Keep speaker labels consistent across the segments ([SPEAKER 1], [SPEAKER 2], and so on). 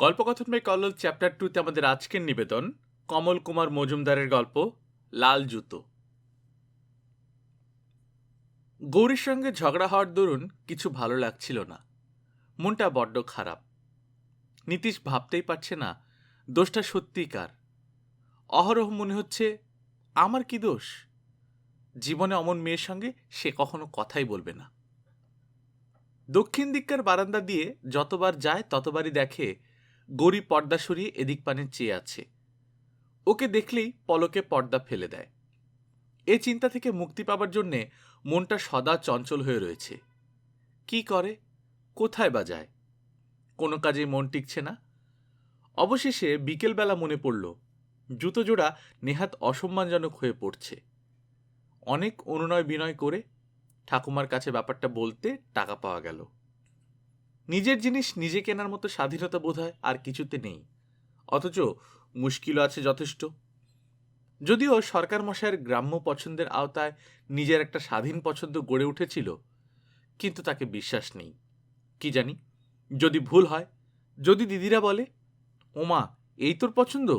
[SPEAKER 1] গল্পকথন by Kallol chapter 2 তে আমাদের আজকের নিবেদন কমল কুমার মজুমদারের গল্প লাল জুতো। গৌরীর সঙ্গে ঝগড়া হওয়ার দরুন কিছু ভালো লাগছিল না, মনটা বড্ড খারাপ। নীতিশ ভাবতেই পারছে না দোষটা সত্যিই কার। অহরহ মনে হচ্ছে আমার কি দোষ? জীবনে অমন মেয়ের সঙ্গে সে কখনো কথাই বলবে না। দক্ষিণ দিককার বারান্দা দিয়ে যতবার যায় ততবারই দেখে গৌরী পর্দা সরিয়ে এদিক পানে চেয়ে আছে। ওকে দেখলেই পলকে পর্দা ফেলে দেয়। এ চিন্তা থেকে মুক্তি পাবার জন্যে মনটা সদা চঞ্চল হয়ে রয়েছে। কি করে, কোথায় বা যায়, কোনো কাজেই মন টিকছে না। অবশেষে বিকেলবেলা মনে পড়ল জুতো জোড়া নেহাত অসম্মানজনক হয়ে পড়ছে। অনেক অনুনয় বিনয় করে ঠাকুমার কাছে ব্যাপারটা বলতে টাকা পাওয়া গেল। নিজের জিনিস নিজে কেনার মতো স্বাধীনতা বোধহয় আর কিছুতে নেই, অথচ মুশকিলও আছে যথেষ্ট। যদিও সরকার মশাইয়ের গ্রাম্য পছন্দের আওতায় নিজের একটা স্বাধীন পছন্দ গড়ে উঠেছিল, কিন্তু তাকে বিশ্বাস নেই। কি জানি, যদি ভুল হয়, যদি দিদিরা বলে ওমা এই তোর পছন্দ,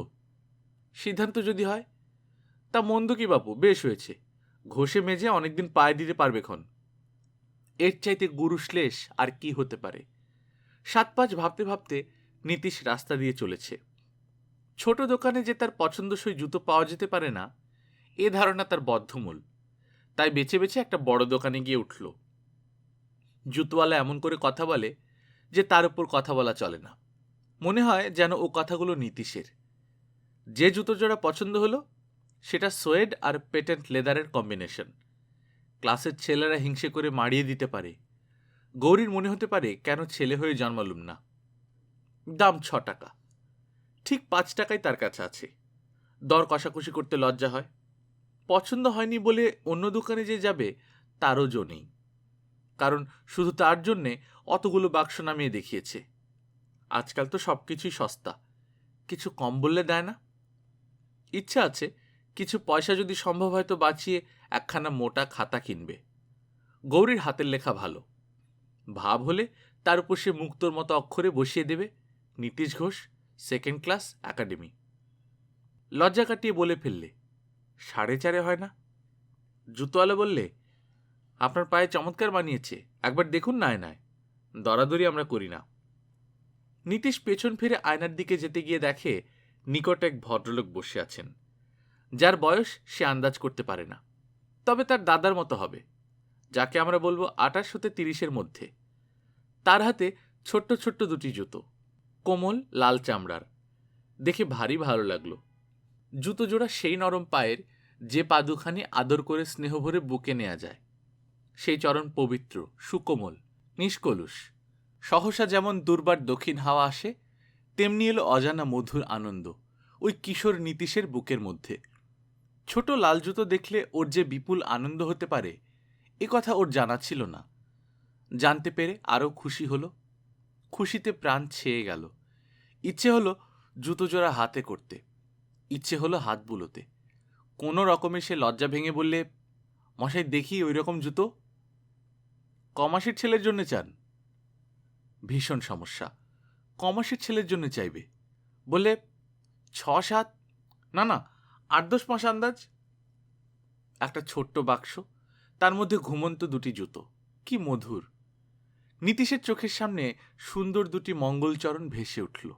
[SPEAKER 1] সিদ্ধান্ত যদি হয়, তা মন্দ কি বাপু, বেশ হয়েছে, ঘষে মেজে অনেকদিন পায়ে দিতে পারবে খন। এর চাইতে গুরুশ্লেষ আর কি হতে পারে। 7-5 ভাবতে ভাবতে নীতিশ রাস্তা দিয়ে চলেছে। ছোট দোকানে যে তার পছন্দসই জুতো পাওয়া যেতে পারে না, এ ধারণা তার বদ্ধমূল। তাই বেছে বেছে একটা বড় দোকানে গিয়ে উঠল। জুতোওয়ালা এমন করে কথা বলে যে তার উপর কথা বলা চলে না। মনে হয় যেন ও কথাগুলো নীতিশের। যে জুতো জোড়া পছন্দ হলো সেটা সোয়েড আর পেটেন্ট লেদারের কম্বিনেশন। ক্লাসের ছেলেরা হিংসে করে মারিয়ে দিতে পারে। গৌরীর মনে হতে পারে কেন ছেলে হয়ে জন্মালুম না। দাম 6 টাকা, ঠিক 5 টাকাই তার কাছে আছে। দর কষাকষি করতে লজ্জা হয়। পছন্দ হয়নি বলে অন্য দোকানে যে যাবে তারও জো নেই, কারণ শুধু তার জন্যে অতগুলো বাক্স নামিয়ে দেখিয়েছে। আজকাল তো সবকিছুই সস্তা, কিছু কম বললে দেয় না। ইচ্ছা আছে কিছু পয়সা যদি সম্ভব হয় তো বাঁচিয়ে একখানা মোটা খাতা কিনবে। গৌরীর হাতের লেখা ভালো, ভাব হলে তার উপর সে মুক্তোর মতো অক্ষরে বসিয়ে দেবে Nitish Ghosh, 2nd class, academy. লজ্জা কাটিয়ে বলে ফেললে 4.5 হয় না। জুতোওয়ালা বললে আপনার পায়ে চমৎকার মানিয়েছে, একবার দেখুন না আয়নায়, দরাদরি আমরা করি না। নীতিশ পেছন ফিরে আয়নার দিকে যেতে গিয়ে দেখে নিকট এক ভদ্রলোক বসে আছেন, যার বয়স সে আন্দাজ করতে পারে না, তবে তার দাদার মতো হবে, যাকে আমরা বলবো 28 হতে 30-এর মধ্যে। তার হাতে ছোট্ট ছোট্ট দুটি জুতো, কোমল লাল চামড়ার, দেখে ভারী ভালো লাগলো। জুতো জোড়া সেই নরম পায়ের যে পা দুখানি আদর করে স্নেহ ভরে বুকে নেওয়া যায়। সেই চরণ পবিত্র, সুকোমল, নিষ্কলুষ। সহসা যেমন দুর্বার দক্ষিণ হাওয়া আসে, তেমনি এলো অজানা মধুর আনন্দ ওই কিশোর নীতিশের বুকের মধ্যে। ছোট লাল জুতো দেখলে ওর যে বিপুল আনন্দ হতে পারে এ কথা ওর জানা ছিল না। জানতে পেরে আরও খুশি হলো। খুশিতে প্রাণ ছেয়ে গেল। ইচ্ছে হলো জুতো জোড়া হাতে করতে, ইচ্ছে হলো হাত বুলোতে। কোনো রকমে সে লজ্জা ভেঙে বললে, মশাই দেখি ওই রকম জুতো। কমাসের ছেলের জন্য চান? ভীষণ সমস্যা, কমাসের ছেলের জন্য চাইবে বলে 6-7, না না 8-10 মাস আন্দাজ। একটা ছোট্ট বাক্স, তার মধ্যে ঘুমন্ত দুটি জুতো, কি মধুর। নীতিশের চোখের সামনে সুন্দর দুটি মঙ্গলচরণ ভেসে উঠল।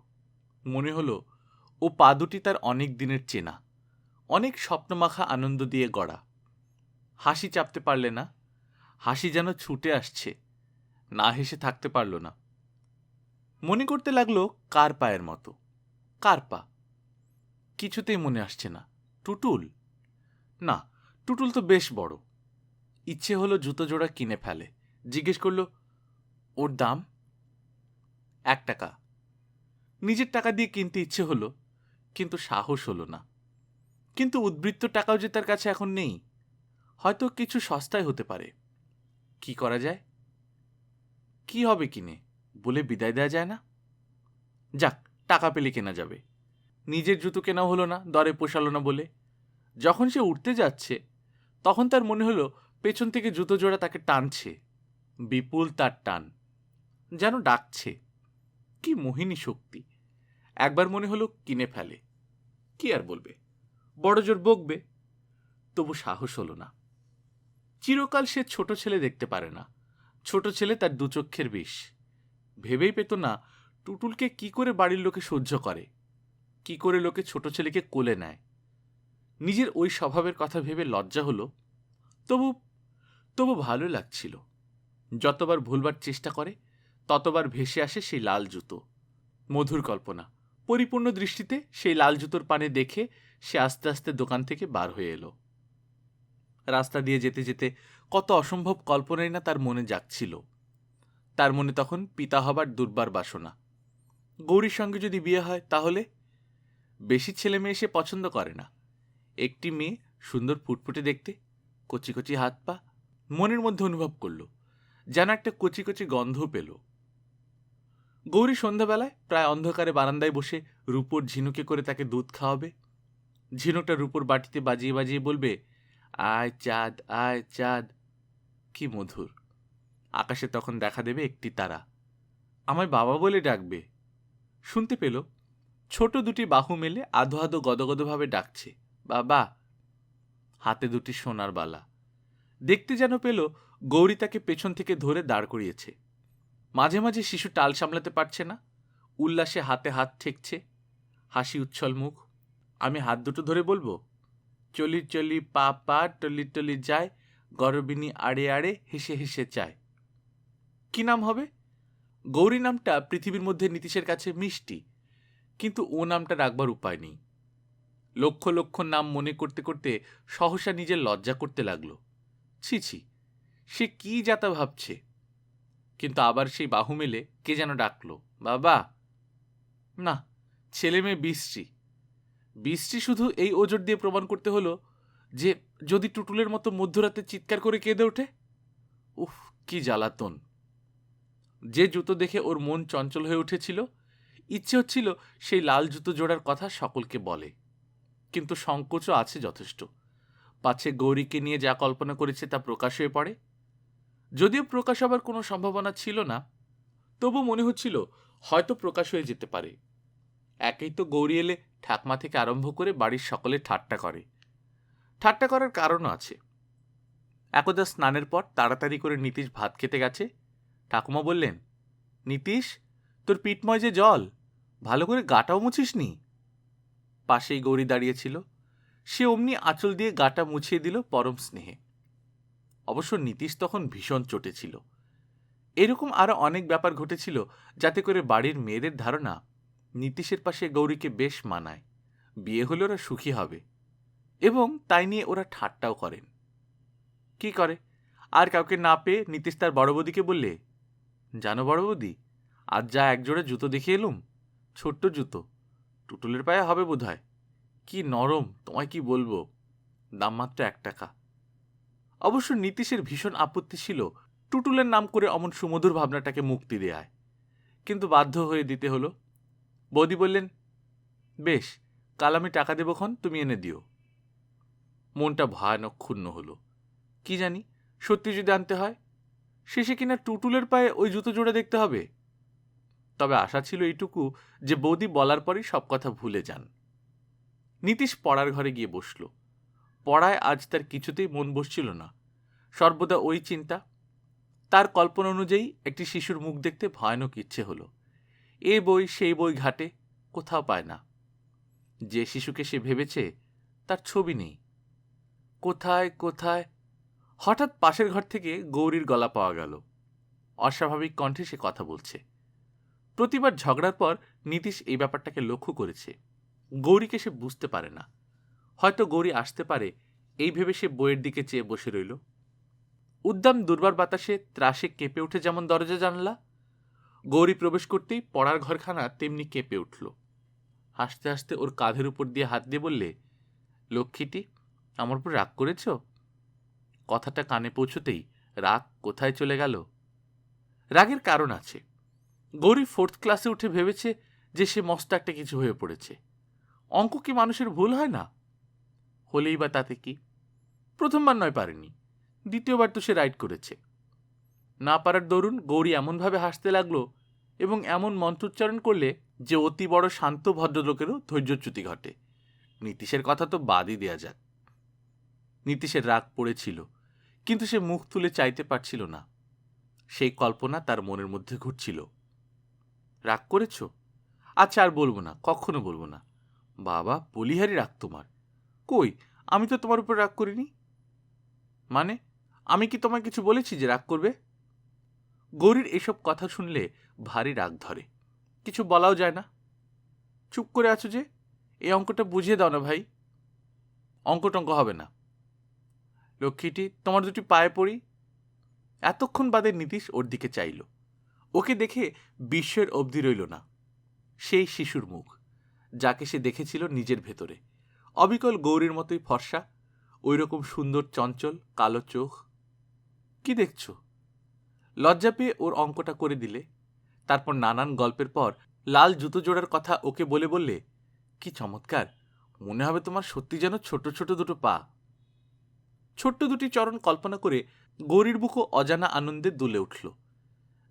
[SPEAKER 1] মনে হলো ও পা দুটি তার অনেক দিনের চেনা, অনেক স্বপ্নমাখা আনন্দ দিয়ে গড়া। হাসি চাপতে পারলে না, হাসি যেন ছুটে আসছে, না হেসে থাকতে পারল না। মনে করতে লাগলো কার পায়ের মতো, কার পা, কিছুতেই মনে আসছে না। টুটুল? না, টুটুল তো বেশ বড়। ইচ্ছে হলো জুতো জোড়া কিনে ফেলে। জিজ্ঞেস করলো, ওর দাম? 1 টাকা। নিজের টাকা দিয়ে কিনতে ইচ্ছে হলো, কিন্তু সাহস হলো না। কিন্তু উদ্বৃত্ত টাকাও যে তার কাছে এখন নেই। হয়তো কিছু সস্তায় হতে পারে। কি করা যায়? কি হবে কিনে, বলে বিদায় দেওয়া যায় না? যাক, টাকা পেলে কেনা যাবে। নিজের জুতো কেনাও হলো না, দরে পোষালো না বলে। যখন সে উঠতে যাচ্ছে তখন তার মনে হলো পেছন থেকে জুতো জোড়া তাকে টানছে, বিপুল তার টান, যেন ডাকছে। কি মোহিনী শক্তি! একবার মনে হলো কিনে ফেলে, কি আর বলবে, বড় জোর বকবে। তবু সাহস হলো না। চিরকাল সে ছোট ছেলে দেখতে পারে না, ছোট ছেলে তার দুচক্ষের বিষ। ভেবেই পেত না টুটুলকে কি করে বাড়ির লোকে সহ্য করে, কি করে লোকে ছোট ছেলেকে কোলে নেয়। নিজের ওই স্বভাবের কথা ভেবে লজ্জা হলো। তবু তবু ভালো লাগছিল। যতবার ভুলবার চেষ্টা করে ততবার ভেসে আসে সেই লাল জুতো। মধুর কল্পনা। পরিপূর্ণ দৃষ্টিতে সেই লাল জুতোর পানে দেখে সে আস্তে আস্তে দোকান থেকে বার হয়ে এলো। রাস্তা দিয়ে যেতে যেতে কত অসম্ভব কল্পনাই না তার মনে জাগছিল। তার মনে তখন পিতা হবার দুর্বার বাসনা। গৌরীর সঙ্গে যদি বিয়ে হয় তাহলে? বেশি ছেলে মেয়ে সে পছন্দ করে না। একটি মেয়ে, সুন্দর ফুটফুটে দেখতে, কচি কচি হাত পা। মনের মধ্যে অনুভব করল যেন একটা কচি কচি গন্ধ পেল। গৌরী সন্ধ্যাবেলায় প্রায় অন্ধকারে বারান্দায় বসে রূপোর ঝিনুকে করে তাকে দুধ খাওয়াবে। ঝিনুকটা রূপোর বাটিতে বাজিয়ে বাজিয়ে বলবে, আয় চাঁদ, আয় চাঁদ। কি মধুর। আকাশে তখন দেখা দেবে একটি তারা, আমায় বাবা বলে ডাকবে। শুনতে পেল ছোট দুটি বাহু মেলে আধো আধো গদগদভাবে ডাকছে, বাবা। হাতে দুটি সোনার বালা। দেখতে যেন পেল গৌরী তাকে পেছন থেকে ধরে দাঁড় করিয়েছে। মাঝে মাঝে শিশু টাল সামলাতে পারছে না, উল্লাসে হাতে হাত ঠেকছে, হাসি উচ্ছল মুখ। আমি হাত দুটো ধরে বলবো, চলি চলি পা পা টলি টলি যায়, গরবিনী আড়ে আড়ে হেসে হেসে চায়। কি নাম হবে? গৌরী নামটা পৃথিবীর মধ্যে নীতিশের কাছে মিষ্টি, কিন্তু ও নামটা রাখবার উপায় নেই। লক্ষ লক্ষ নাম মনে করতে করতে সহসা নিজের লজ্জা করতে লাগলো। ছি ছি, সে কি যাতা ভাবছে। কিন্তু আবার সেই বাহু মেলে কে যেন ডাকলো, বাবা। না, ছেলে মেয়ে বিশ্রী। বিশ্রী শুধু এই ওজোর দিয়ে প্রমাণ করতে হলো যে যদি টুটুলের মতো মধ্যরাতে চিৎকার করে কেঁদে ওঠে। উফ, কি জ্বালাতন। যে জুতো দেখে ওর মন চঞ্চল হয়ে উঠেছিল, ইচ্ছে হচ্ছিল সেই লাল জুতো জোড়ার কথা সকলকে বলে, কিন্তু সংকোচও আছে যথেষ্ট। পাছে গৌরীকে নিয়ে যা কল্পনা করেছে তা প্রকাশ হয়ে পড়ে। যদিও প্রকাশ হবার কোনো সম্ভাবনা ছিল না, তবু মনে হচ্ছিল হয়তো প্রকাশ হয়ে যেতে পারে। একেই তো গৌরী এলে ঠাকমা থেকে আরম্ভ করে বাড়ির সকলে ঠাট্টা করে। ঠাট্টা করার কারণও আছে। একদা স্নানের পর তাড়াতাড়ি করে নীতিশ ভাত খেতে গেছে। ঠাকুমা বললেন, নীতিশ, তোর পিঠময় যে জল, ভালো করে গাটাও মুছিস নি। পাশেই গৌরী দাঁড়িয়েছিল। সে অমনি আঁচল দিয়ে গাটা মুছিয়ে দিল পরম স্নেহে। অবশ্য নীতিশ তখন ভীষণ চটেছিল। এরকম আরো অনেক ব্যাপার ঘটেছিল যাতে করে বাড়ির মেয়েদের ধারণা নীতিশের পাশে গৌরীকে বেশ মানায়, বিয়ে হলে ওরা সুখী হবে, এবং তাই নিয়ে ওরা ঠাট্টাও করেন। কি করে, আর কাউকে না পেয়ে নীতিশ তার বড় বৌদিকে বললে, জানো বড় বৌদি, আজ যা একজোড়া জুতো দেখে এলুম, ছোট্ট জুতো, টুটুলের পায়ে হবে বোধহয়। কি নরম, তোমায় কি বলবো, দাম মাত্র 1 টাকা। অবশ্য নীতিশের ভীষণ আপত্তি ছিল টুটুলের নাম করে অমন সুমধুর ভাবনাটাকে মুক্তি দেয়ায়, কিন্তু বাধ্য হয়ে দিতে হলো। বৌদি বললেন, বেশ, কাল আমি টাকা দেবক্ষণ, তুমি এনে দিও। মনটা ভয়ানক ক্ষুণ্ণ হলো। কি জানি, সত্যি যদি আনতে হয়, শেষে কিনা টুটুলের পায়ে ওই জুতো জোড়া দেখতে হবে। তবে আশা ছিল এইটুকু যে বৌদি বলার পরই সব কথা ভুলে যান। নীতিশ পড়ার ঘরে গিয়ে বসল। পড়ায় আজ তার কিছুতেই মন বসছিল না, সর্বদা ওই চিন্তা। তার কল্পনা অনুযায়ী একটি শিশুর মুখ দেখতে ভয়ানক ইচ্ছে হলো। এ বই সেই বই ঘাটে, কোথাও পায় না। যে শিশুকে সে ভেবেছে তার ছবি নেই। কোথায় কোথায়। হঠাৎ পাশের ঘর থেকে গৌরীর গলা পাওয়া গেল। অস্বাভাবিক কণ্ঠে সে কথা বলছে। প্রতিবার ঝগড়ার পর নীতিশ এই ব্যাপারটাকে লক্ষ্য করেছে। গৌরীকে সে বুঝতে পারে না। হয়তো গৌরী আসতে পারে এই ভেবে সে বইয়ের দিকে চেয়ে বসে রইল। উদ্দাম দুর্বার বাতাসে ত্রাসে কেঁপে উঠে যেমন দরজা জানলা, গৌরী প্রবেশ করতেই পড়ার ঘরখানা তেমনি কেঁপে উঠল। হাসতে হাসতে ওর কাঁধের উপর দিয়ে হাত দিয়ে বললে, লক্ষ্মীটি, আমার উপর রাগ করেছ? কথাটা কানে পৌঁছতেই রাগ কোথায় চলে গেল। রাগের কারণ আছে। গৌরী 4th ক্লাসে উঠে ভেবেছে যে সে মস্ত একটা কিছু হয়ে পড়েছে। অঙ্ক কি মানুষের ভুল হয় না? হলেই বা তাতে কি? প্রথমবার নয় পারেনি, দ্বিতীয়বার তো সে রাইট করেছে। না পারার দরুন গৌরী এমনভাবে হাসতে লাগলো এবং এমন মন্ত্রোচ্চারণ করলে যে অতি বড় শান্ত ভদ্রলোকেরও ধৈর্যচ্যুতি ঘটে। নীতিশের কথা তো বাদই দেয়া যাক। নীতিশের রাগ পড়েছিল, কিন্তু সে মুখ তুলে চাইতে পারছিল না। সেই কল্পনা তার মনের মধ্যে ঘুরছিল। রাগ করেছ? আচ্ছা, আর বলবো না, কখনো বলবো না। বাবা, বলিহারি রাগ তোমার। কই, আমি তো তোমার উপর রাগ করিনি। মানে, আমি কি তোমায় কিছু বলেছি যে রাগ করবে? গৌরীর এসব কথা শুনলে ভারী রাগ ধরে, কিছু বলাও যায় না। চুপ করে আছো যে? এই অঙ্কটা বুঝিয়ে দাও না ভাই। অঙ্ক টঙ্ক হবে না। লক্ষ্মীটি, তোমার দুটি পায়ে পড়ি। এতক্ষণ বাদে নীতিশ ওর দিকে চাইল। ওকে দেখে বিস্ময়ের অবধি রইল না। সেই শিশুর মুখ, যাকে সে দেখেছিল নিজের ভেতরে, অবিকল গৌরীর মতোই ফর্সা, ওই রকম সুন্দর চঞ্চল কালো চোখ। কি দেখছ? লজ্জা পেয়ে ওর অঙ্কটা করে দিলে। তারপর নানান গল্পের পর লাল জুতো জোড়ার কথা ওকে বলে বললে, কি চমৎকার, মনে হবে তোমার সত্যি যেন ছোট ছোট দুটো পা। ছোট্ট দুটি চরণ কল্পনা করে গৌরীর বুকও অজানা আনন্দে দুলে উঠল,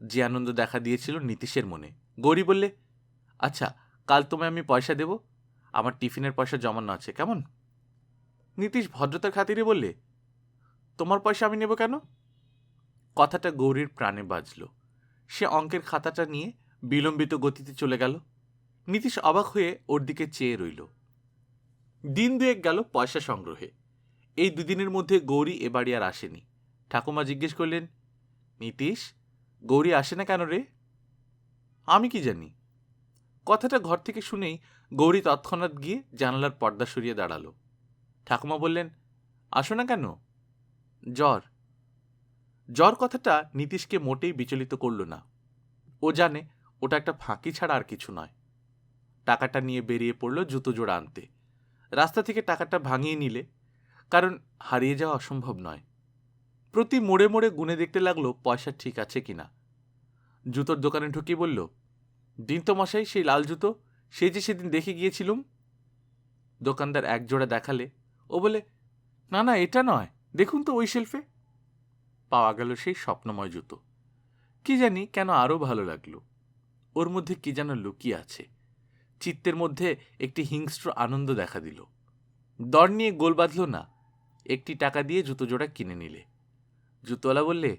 [SPEAKER 1] যে আনন্দ দেখা দিয়েছিল নীতিশের মনে। গৌরী বললে, আচ্ছা, কাল তোমায় আমি পয়সা দেব, আমার টিফিনের পয়সা জমানো আছে, কেমন? নীতিশ ভদ্রতার খাতিরে বললে, তোমার পয়সা আমি নেব কেন? কথাটা গৌরীর প্রাণে বাজল। সে অঙ্কের খাতাটা নিয়ে বিলম্বিত গতিতে চলে গেল। নীতিশ অবাক হয়ে ওর দিকে চেয়ে রইল। দিন দুয়েক গেল পয়সা সংগ্রহে। এই দুদিনের মধ্যে গৌরী এ বাড়ি আর আসেনি। ঠাকুমা জিজ্ঞেস করলেন, নীতিশ, গৌরী আসে না কেন রে? আমি কি জানি। কথাটা ঘর থেকে শুনেই গৌরী তৎক্ষণাৎ গিয়ে জানালার পর্দা সরিয়ে দাঁড়ালো। ঠাকুমা বললেন, আসো না কেন? জ্বর। জ্বর কথাটা নীতিশকে মোটেই বিচলিত করল না। ও জানে ওটা একটা ফাঁকি ছাড়া আর কিছু নয়। টাকাটা নিয়ে বেরিয়ে পড়ল জুতো জোড়া আনতে। রাস্তা থেকে টাকাটা ভাঙিয়ে নিলে, কারণ হারিয়ে যাওয়া অসম্ভব নয়। প্রতি মোড়ে মোড়ে গুনে দেখতে লাগলো পয়সা ঠিক আছে কিনা। জুতোর দোকানে ঢুকিয়ে বলল, দিন তো মশাই সেই লাল জুতো, সেই যে সেদিন দেখে গিয়েছিলুম। দোকানদার এক জোড়া দেখালে। ও বলে, না না, এটা নয়, দেখুন তো ওই শেলফে। পাওয়া গেল সেই স্বপ্নময় জুতো। কি জানি কেন আরও ভালো লাগলো। ওর মধ্যে কি যেন লুকিয়ে আছে। চিত্তের মধ্যে একটি হিংস্র আনন্দ দেখা দিল। দর নিয়ে গোল বাঁধল না, একটি টাকা দিয়ে জুতো জোড়া কিনে নিলে। জুতোওয়ালা বললে,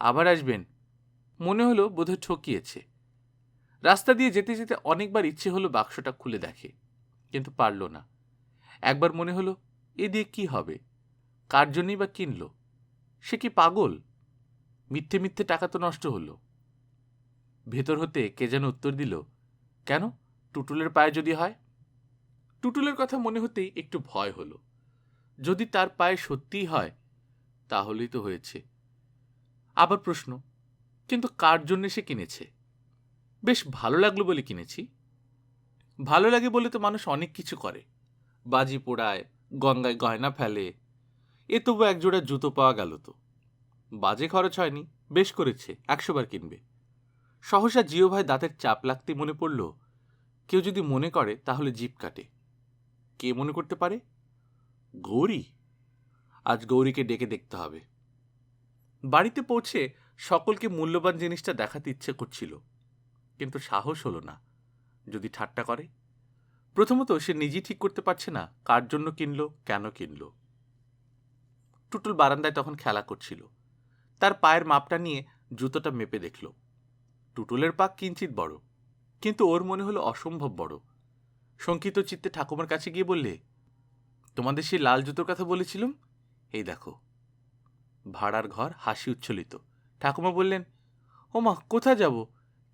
[SPEAKER 1] আবার আসবেন। মনে হলো বোধহয় ঠকিয়েছে। রাস্তা দিয়ে যেতে যেতে অনেকবার ইচ্ছে হলো বাক্সটা খুলে দেখে, কিন্তু পারল না। একবার মনে হলো, এ দিয়ে কি হবে, কার জন্যই বা কিনল? সে কি পাগল? মিথ্যে মিথ্যে টাকা তো নষ্ট হলো। ভেতর হতে কে যেন উত্তর দিল, কেন, টুটুলের পায়ে যদি হয়? টুটুলের কথা মনে হতেই একটু ভয় হলো। যদি তার পায়ে সত্যিই হয়, তাহলেই তো হয়েছে। আবার প্রশ্ন, কিন্তু কার জন্য সে কিনেছে? বেশ ভালো লাগলো বলে কিনেছি। ভালো লাগে বলে তো মানুষ অনেক কিছু করে, বাজি পোড়ায়, গঙ্গায় গয়না ফেলে। এ তবু একজোড়া জুতো পাওয়া গেল তো। বাজে খরচ হয়নি, বেশ করেছে, 100 বার কিনবে। সহসা জিও ভাই দাঁতের চাপ লাগতে মনে পড়ল, কেউ যদি মনে করে তাহলে জিভ কাটে। কে মনে করতে পারে? গৌরী। আজ গৌরীকে ডেকে দেখতে হবে। বাড়িতে পৌঁছে সকলকে মূল্যবান জিনিসটা দেখাতে ইচ্ছে করছিল, কিন্তু সাহস হলো না। যদি ঠাট্টা করে। প্রথমত সে নিজেই ঠিক করতে পারছে না কার জন্য কিনলো, কেন কিনলো। টুটুল বারান্দায় তখন খেলা করছিল। তার পায়ের মাপটা নিয়ে জুতোটা মেপে দেখল। টুটুলের পা কিঞ্চিত বড়, কিন্তু ওর মনে হলো অসম্ভব বড়। শঙ্কিত চিত্তে ঠাকুমার কাছে গিয়ে বললে, তোমাদের সেই লাল জুতোর কথা বলেছিলাম, এই দেখো। ভাড়ার ঘর হাসি উচ্ছ্বলিত। ঠাকুমা বললেন, ওমা, কোথায় যাব,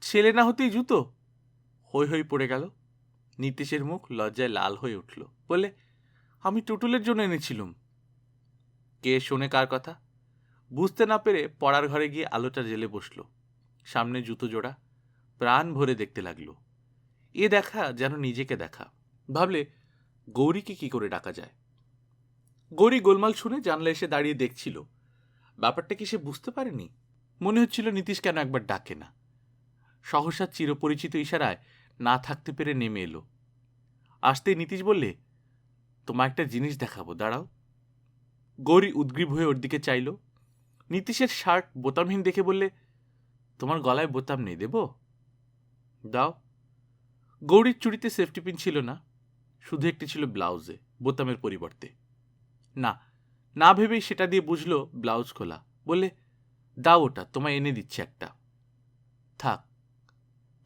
[SPEAKER 1] ছেলে না হতেই জুতো? হৈ হৈ পড়ে গেল। নীতিশের মুখ লজ্জায় লাল হয়ে উঠল। বলে, আমি টুটুলের জন্য এনেছিলুম। কে শোনে কার কথা? বুঝতে না পেরে পড়ার ঘরে গিয়ে আলোটা জ্বেলে বসল। সামনে জুতো জোড়া, প্রাণ ভরে দেখতে লাগলো। এ দেখা যেন নিজেকে দেখা। ভাবলে, গৌরীকে কি করে ডাকা যায়। গৌরী গোলমাল শুনে জানলা এসে দাঁড়িয়ে দেখছিল। ব্যাপারটা কি সে বুঝতে পারেনি? মনে হচ্ছিল নীতিশ কেন একবার ডাকে না। সহসা চিরপরিচিত ইশারায় না থাকতে পেরে নেমে এলো। আসতেই নীতিশ বললে, তোমার একটা জিনিস দেখাবো, দাঁড়াও। গৌরী উদ্গ্রীব হয়ে ওর দিকে চাইল। নীতিশের শার্ট বোতামহীন দেখে বললে, তোমার গলায় বোতাম নেই, দেব? দাও। গৌরীর চুড়িতে সেফটি পিন ছিল না, শুধু একটি ছিল ব্লাউজে, বোতামের পরিবর্তে। না, না ভেবেই সেটা দিয়ে বুঝলো ব্লাউজ খোলা। বললে, দাও ওটা, তোমায় এনে দিচ্ছে একটা। থাক।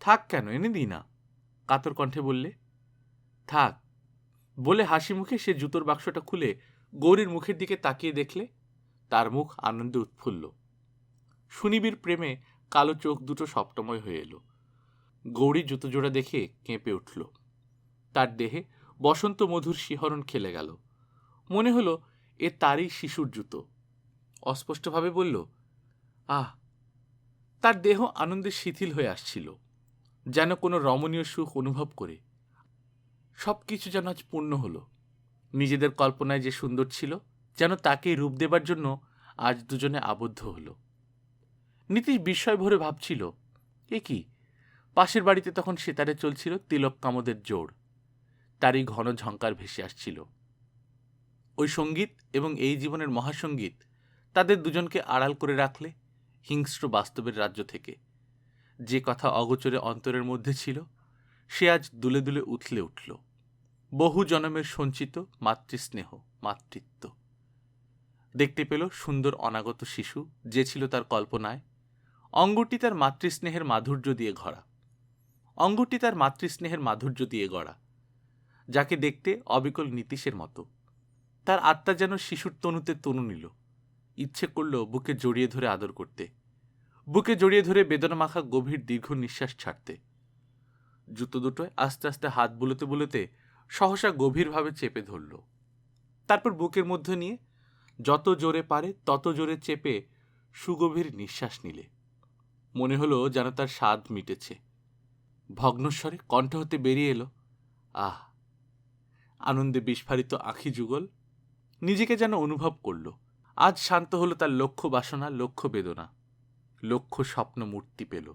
[SPEAKER 1] থাক কেন, এনে দিই না, কাতর কণ্ঠে বললে। থাক বলে হাসি মুখে সে জুতোর বাক্সটা খুলে গৌরীর মুখের দিকে তাকিয়ে দেখলে তার মুখ আনন্দে উৎফুল্ল। সুনিবিড় প্রেমে কালো চোখ দুটো সপ্তময় হয়ে এলো। গৌরী জুতো জোড়া দেখে কেঁপে উঠল। তার দেহে বসন্ত মধুর শিহরণ খেলে গেল। মনে হলো এ তারই শিশুর জুতো। অস্পষ্টভাবে বলল, আহ। তার দেহ আনন্দে শিথিল হয়ে আসছিল, যেন কোনো রমণীয় সুখ অনুভব করে। সবকিছু যেন আজ পূর্ণ হলো। নিজেদের কল্পনায় যে সুন্দর ছিল, যেন তাকেই রূপ দেবার জন্য আজ দুজনে আবদ্ধ হলো। নীতিশ বিস্ময় ভরে ভাবছিল, এ কি? পাশের বাড়িতে তখন সেতারে চলছিল তিলক কামদের জোড়। তারই ঘন ঝঙ্কার ভেসে আসছিল। ওই সঙ্গীত এবং এই জীবনের মহাসঙ্গীত তাদের দুজনকে আড়াল করে রাখলে হিংস্র বাস্তবের রাজ্য থেকে। যে কথা অগোচরে অন্তরের মধ্যে ছিল, সে আজ দুলে দুলে উথলে উঠল। বহু জনমের সঞ্চিত মাতৃস্নেহ, মাতৃত্ব দেখতে পেল সুন্দর অনাগত শিশু, যে ছিল তার কল্পনায়। অঙ্গটি তার মাতৃস্নেহের মাধুর্য দিয়ে গড়া। অঙ্গটি তার মাতৃস্নেহের মাধুর্য দিয়ে গড়া, যাকে দেখতে অবিকল নীতিশের মতো। তার আত্মা যেন শিশুর তনুতে তনু নিল। ইচ্ছে করল বুকে জড়িয়ে ধরে আদর করতে, বুকে জড়িয়ে ধরে বেদনা মাখা গভীর দীর্ঘ নিঃশ্বাস ছাড়তে। জুতো দুটোয় আস্তে আস্তে হাত বুলোতে বুলোতে সহসা গভীরভাবে চেপে ধরল। তারপর বুকের মধ্যে নিয়ে যত জোরে পারে তত জোরে চেপে সুগভীর নিঃশ্বাস নিলে। মনে হলো যেন তার স্বাদ মিটেছে। ভগ্নস্বরে কণ্ঠ হতে বেরিয়ে এলো, আহ। আনন্দে বিস্ফারিত আঁখি যুগল নিজেকে যেন অনুভব করল। আজ শান্ত হলো তার লক্ষ বাসনা, লক্ষ বেদনা, লক্ষ স্বপ্ন মূর্তি পেল।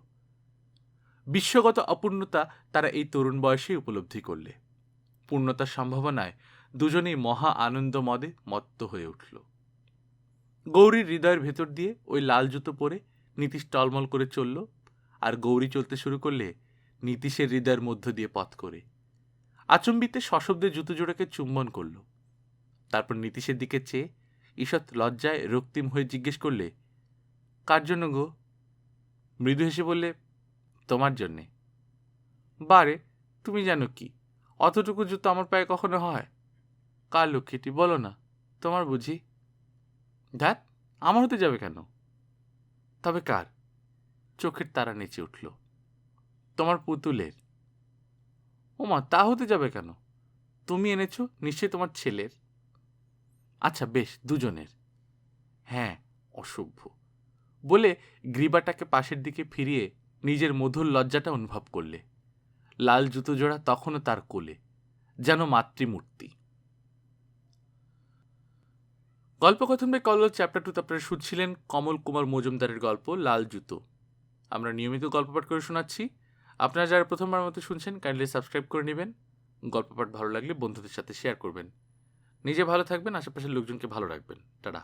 [SPEAKER 1] বিশ্বগত অপূর্ণতা তারা এই তরুণ বয়সেই উপলব্ধি করলে। পূর্ণতার সম্ভাবনায় দুজনেই মহা আনন্দ মদে মত্ত হয়ে উঠল। গৌরীর হৃদয়ের ভেতর দিয়ে ওই লাল জুতো পরে নীতিশ টলমল করে চলল, আর গৌরী চলতে শুরু করলে নীতিশের হৃদয়ের মধ্য দিয়ে পথ করে। আচম্বিতে সশব্দে জুতো জোড়াকে চুম্বন করল। তারপর নীতিশের দিকে চেয়ে ঈষৎ লজ্জায় রক্তিম হয়ে জিজ্ঞেস করলে, কার জন্য গো? মৃদু হেসে বললে, তোমার জন্যে। বারে, তুমি জানো কি, অতটুকু জুতো আমার পায়ে কখনো হয়? কার লক্ষ্মীটি, বলো না, তোমার বুঝি? ধ্যাত, আমার হতে যাবে কেন? তবে কার? চোখের তারা নেচে উঠল। তোমার পুতুলের। ওমা, তা হতে যাবে কেন? তুমি এনেছো, নিশ্চয়ই তোমার ছেলের। আচ্ছা বেশ, দুজনের। হ্যাঁ, অসভ্য বলে গ্রীবাটাকে পাশের দিকে ফিরিয়ে নিজের মধুর লজ্জাটা অনুভব করলে। লাল জুতো জোড়া তখনও তার কোলে, যেন মাতৃমূর্তি। গল্পকথন বাই কল্লোল চ্যাপ্টার 2 আপনারা শুনছিলেন কমল কুমার মজুমদারের গল্প লাল জুতো। আমরা নিয়মিত গল্প পাঠ করে শোনাচ্ছি। আপনারা যারা প্রথমবার মতো শুনছেন, কাইন্ডলি সাবস্ক্রাইব করে নেবেন। গল্প পাঠ ভালো লাগলে বন্ধুদের সাথে শেয়ার করবেন। নিজে ভালো থাকবেন, আশেপাশের লোকজনকে ভালো রাখবেন। টাটা।